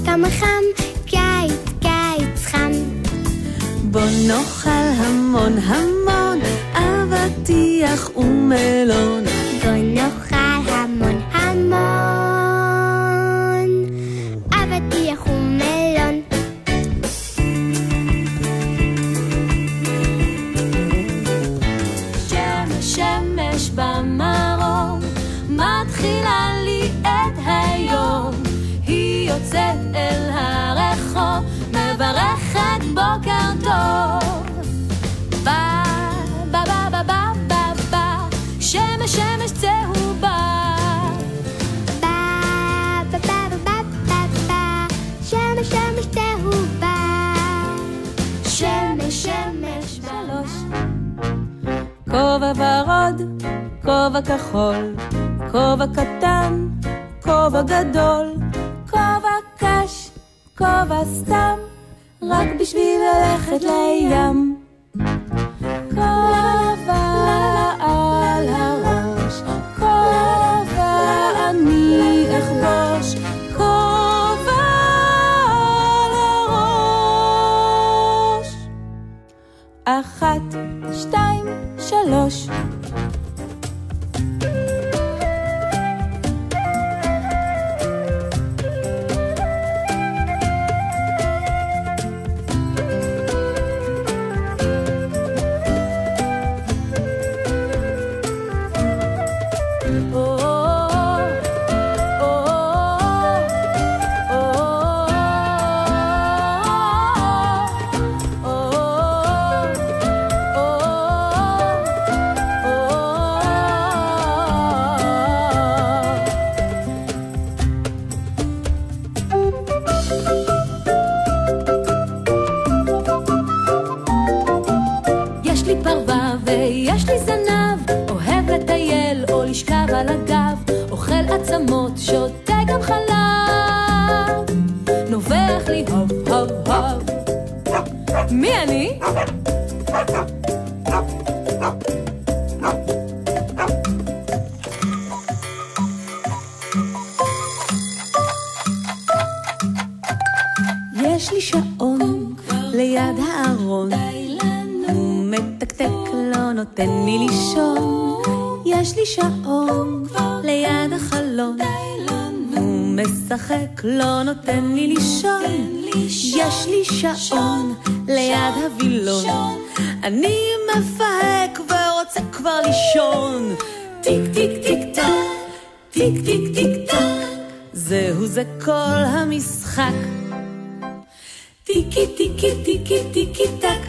כמה חם, קיץ, קיץ חם. בוא נאכל המון המון אבטיח ומלון. בוא נאכל המון המון אבטיח ומלון. שמש שמש במרום מתחילה לי את היום. היא יוצאת אל הרחוב מברכת בוקר טוב. בא בא בא בא בא בא בא שמש שמש צהובה. בא בא בא בא בא בא שמש שמש צהובה. שמש שמש שלוש. כובע ורוד, כובע כחול, כובע קטן, כובע גדול, כובע קש, כובע סתם, רק בשביל ללכת לים. כובע על הראש, כובע אני אחבוש, כובע על הראש. 1, 2, 3. יש לי פרווה ויש לי זנב, אוהב לטייל או לשכב על הגב, אוכל עצמות, שותה גם חלב, נובח לי הוב הוב הוב. מי אני? יש לי שעון ליד הארון, הוא מתקתק לא נותן לי לישון. יש לי שעון ליד החלון, הוא משחק לא נותן לי לישון. יש לי שעון ליד הווילון, אני מפהק ורוצה כבר לישון. טיק טיק טיק טק, טיק טיק טיק טק, זהו זה כל המשחק. טיקי טיקי טיקי טיקי טק,